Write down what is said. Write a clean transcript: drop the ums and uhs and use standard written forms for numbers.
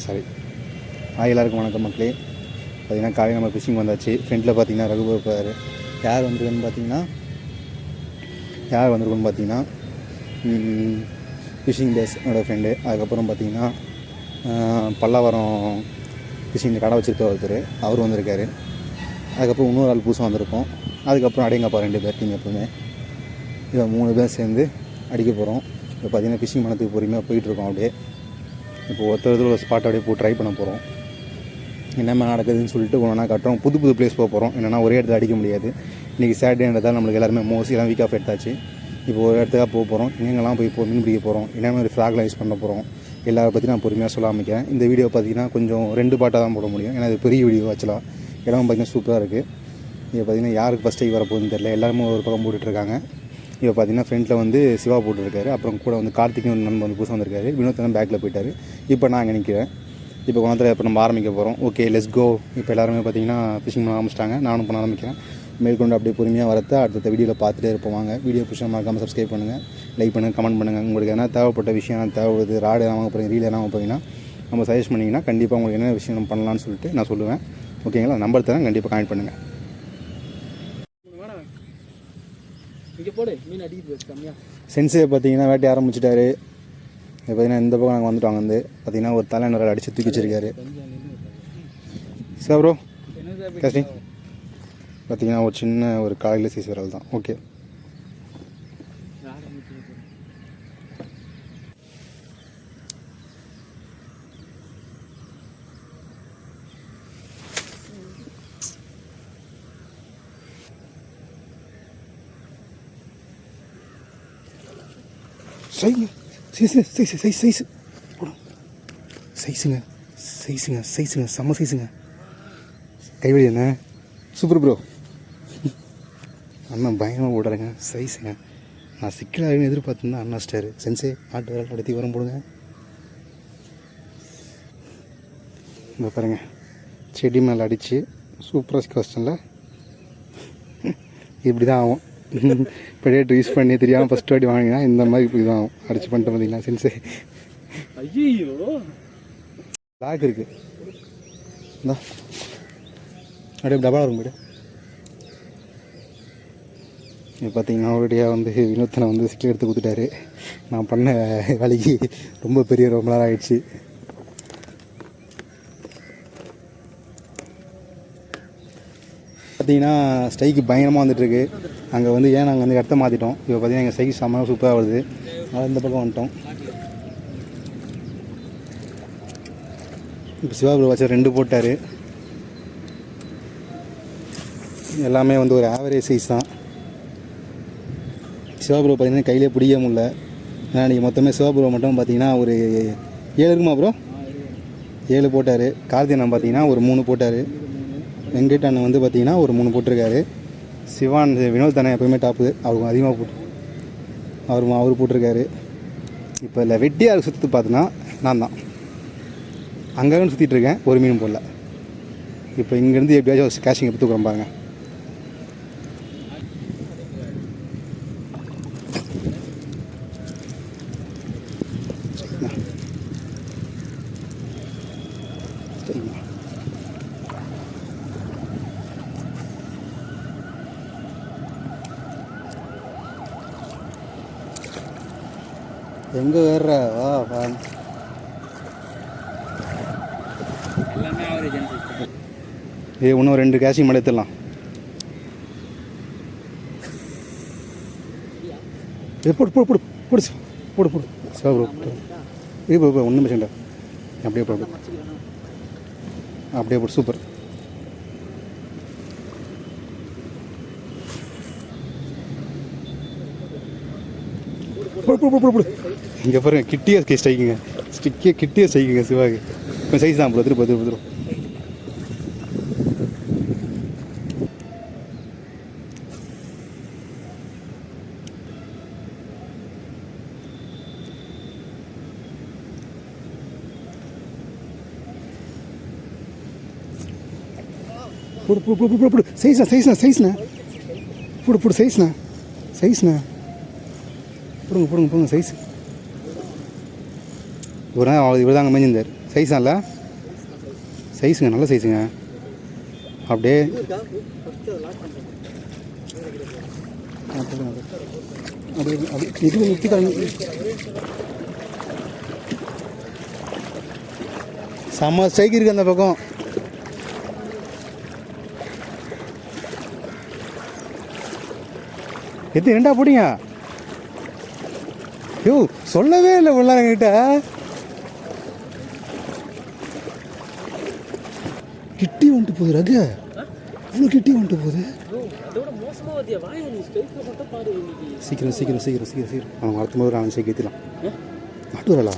Sorry. எல்லாருக்கும் வணக்கம் மக்களே. பார்த்திங்கன்னா காலையில் நம்ம ஃபிஷிங் வந்தாச்சு. ஃப்ரெண்டில் பார்த்திங்கன்னா ரகுபர் இருப்பார். யார் வந்திருக்குன்னு பார்த்தீங்கன்னா ஃபிஷிங் டேஸ் என்னோடய ஃப்ரெண்டு. அதுக்கப்புறம் பார்த்திங்கன்னா பல்லாவரம் ஃபிஷிங் கடை வச்சுருக்க ஒருத்தர், அவர் வந்திருக்காரு. அதுக்கப்புறம் இன்னொரு ஆள் புதுசாக வந்திருக்கோம். அதுக்கப்புறம் அடையங்கப்பா 2 பேர் டீம். எப்பவுமே இதை 3 பேர் சேர்ந்து அடிக்க போகிறோம். இப்போ பார்த்திங்கன்னா ஃபிஷிங் மனத்துக்கு பொறுமையாக போயிட்டுருக்கோம். அப்படியே இப்போ ஒருத்தர் ஒரு ஸ்பாட் அப்படியே போய் ட்ரை பண்ண போகிறோம். என்னென்ன நடக்குதுன்னு சொல்லிட்டு ஒன்றா காட்டுறோம். புது பிளேஸ் போகிறோம். என்னென்னா ஒரே இடத்துல அடிக்க முடியாது. இன்றைக்கி சாட்டர்டேன்றதால் நம்மளுக்கு எல்லாருமே மோஸ்ட்லி எல்லாம் வீக் ஆஃப் எடுத்தாச்சு. இப்போ ஒரு இடத்துக்காக போகிறோம். எங்கெங்கெல்லாம் போய் மீன் பிடிக்க போகிறோம், என்ன மாதிரி ஃப்ளாக்லாம் யூஸ் பண்ண போகிறோம், எல்லாரை பற்றி நான் பொறுமையாக சொல்ல ஆரம்பிக்கிறேன். இந்த வீடியோ பார்த்திங்கன்னா கொஞ்சம் 2 பாட்டாக தான் போட முடியும். ஏன்னா இது பெரிய வீடியோ ஆச்சுலாம். இடம் பார்த்திங்கன்னா சூப்பராக இருக்குது. இப்போ பார்த்திங்கன்னா யாருக்கு ஃபஸ்ட் டைம் வரப்போகுதுன்னு தெரியல. எல்லாருமே ஒரு பக்கம் போட்டுட்ருக்காங்க. இப்போ பார்த்திங்கன்னா ஃப்ரண்ட்டில் வந்து சிவா போட்டுருக்காரு. அப்புறம் கூட வந்து கார்த்திக்கும் ஒரு நண்பன் வந்து புதுசாக வந்திருக்காரு. வினோத் பேக்கில் போயிட்டார். இப்போ நான் அங்கே நிற்கிறேன். இப்போ கொஞ்சத்தில் இப்போ நம்ம ஆரம்பிக்க போகிறோம். Okay, let's go. இப்போ எல்லாருமே பார்த்திங்கன்னா ஃபிஷிங் பண்ண ஆரம்பிச்சிட்டாங்க. நானும் பண்ண ஆரம்பிக்கிறேன். மேற்கொண்டு அப்படியே பொறுமையாக வரத்த அடுத்த வீடியோவில் பார்த்துட்டே இருப்போம். வாங்க, வீடியோ பிடிச்சா மறக்காமல் சப்ஸ்கிரைப் பண்ணுங்கள், லைக் பண்ணுங்கள், கமெண்ட் பண்ணுங்கள். உங்களுக்கு என்ன தேவைப்பட்ட விஷயம் தேவைப்படுது, ராடு என்ன வாங்க போகிறீங்க, ரீல் என்ன வாங்க போகிறீங்கன்னா நம்ம சஜஸ்ட் பண்ணிங்கன்னா கண்டிப்பாக உங்களுக்கு என்ன விஷயம் நம்ம பண்ணலான்னு சொல்லிட்டு நான் சொல்லுவேன். ஓகேங்களா? நம்பர் தரேன், கண்டிப்பாக கமெண்ட் பண்ணுங்கள். சென்ஸே பார்த்தீங்கன்னா வேட்டை ஆரம்பிச்சிட்டாரு. இப்போ பார்த்தீங்கன்னா இந்த பக்கம் நாங்கள் வந்துட்டோம். வந்து பார்த்தீங்கன்னா ஒரு தலை நிறைய அடித்து தூக்கி வச்சிருக்காரு. சார் ப்ரோ கேஸ்டிங் பார்த்தீங்கன்னா ஒரு சின்ன ஒரு காலையில் சைஸ் வரல் தான். ஓகே, சைஸுங்க செம்ம சைஸுங்க. கைவழி என்ன சூப்பர் ப்ரோ. அண்ணா பயங்கரமாக போடுறாங்க. சைஸுங்க நான் சிக்கலாக எதிர்பார்த்துருந்தேன். அண்ணா ஸ்டாரு சென்ஸே ஆட்டு வேலை நடத்தி வரும் போடுங்க. இந்த பாருங்க, செடி மேலே அடித்து சூப்பராக கொஸ்டனில் இப்படி தான் ஆகும். இப்போ ரேட் யூஸ் பண்ணி தெரியாமல் ஃபஸ்ட் வாட்டி வாங்கினா இந்த மாதிரி இப்படி தான் ஆகும். அடிச்சு பண்ணிட்டு பார்த்தீங்களா சென்ஸே. ஐயோ லாக் இருக்குது. இந்தா அப்படியே டபா வரும் போய்ட்டு. இப்போ பார்த்தீங்கன்னா ஒரேடியாக வந்து வினோத்தனை வந்து சிக்கல் எடுத்து கொடுத்துட்டாரு. நான் பண்ண வேலைக்கு ரொம்ப ரொம்ப நேரம் ஆகிடுச்சு. பார்த்தீங்கன்னா ஸ்ட்ரைக்கு பயங்கரமாக வந்துட்டுருக்கு. அங்கே வந்து நாங்கள் வந்து இடத்த மாற்றிட்டோம். இப்போ பார்த்தீங்கன்னா எங்கள் ஸ்ட்ரைக்கு செம்ம சூப்பராக வருது. அதனால் இந்த பக்கம் வந்துட்டோம். இப்போ சிவாபுரம் வச்ச 2 போட்டார். எல்லாமே வந்து ஒரு ஆவரேஜ் சைஸ் தான். சிவாபுரம் பார்த்தீங்கன்னா கையிலே பிடிக்க முடியல. ஏன்னா இன்றைக்கி மொத்தமே சிவாபுரம் மட்டும் பார்த்தீங்கன்னா ஒரு 7 இருக்குமா ப்ரோ? 7 போட்டார். கார்த்தியண்ணன் பார்த்தீங்கன்னா ஒரு 3 போட்டார். வெங்கட் அண்ணன் வந்து பார்த்தீங்கன்னா ஒரு 3 போட்டிருக்காரு. சிவான் வினோத் அண்ணன் எப்போயுமே டாப்பு, அவருக்கு அதிகமாக அவர் போட்டிருக்காரு. இப்போ இல்லை வெட்டியாக சுற்றி பார்த்தோன்னா நான் தான் அங்கே சுற்றிட்டுருக்கேன். ஒரு மீன் போடல. இப்போ இங்கேருந்து எப்படியாச்சும் கேஷிங் எடுத்து தூக்குறோம் பாருங்க. எங்கே வேற வா வா இன்னும் 2 கேஷிங் மேலே எடுத்துடலாம். போடு போடு போடு போடு போடு போடு சார் ப்ரோ. இது ப்ரோ ஒன்றும் பிரச்சனை இல்லை. அப்படியே போடு, அப்படியே போடு. சூப்பர். இங்கே பாருங்க, கிட்டியாக ஸ்ட்ரைக்குங்க. கிட்டியாக ஸ்ட்ரைக்குங்க சிவாக்கு. இப்போ சைஸ் தான் ப்ரோ. திருப்ப போடு சைஸ்ண்ணா போடு சைஸ்ண்ணா போடுங்க சைஸ். இவர் தான் இவர் தாங்க மேஞ்சிருந்தார். சைஸா இல்லை? சைஸுங்க, நல்ல சைஸுங்க. அப்படியே இது நிற்கிதாங்க. செம்ம ஸ்ட்ரைக் இருக்குது அந்த பக்கம். எத்தனை 2 போட்டீங்க? யோ சொல்லவே இல்லை உள்ள என்கிட்ட. கிட்டி வந்துட்டு போகுது ரகு, இவ்வளோ கிட்டி வந்துட்டு போகுது. சீக்கிரம் சீக்கிரம் சீக்கிரம் சீக்கிரம் சீக்கிரம் அவங்க அடுத்த போது நான் சேர்க்கலாம். நாட்டு வரலா?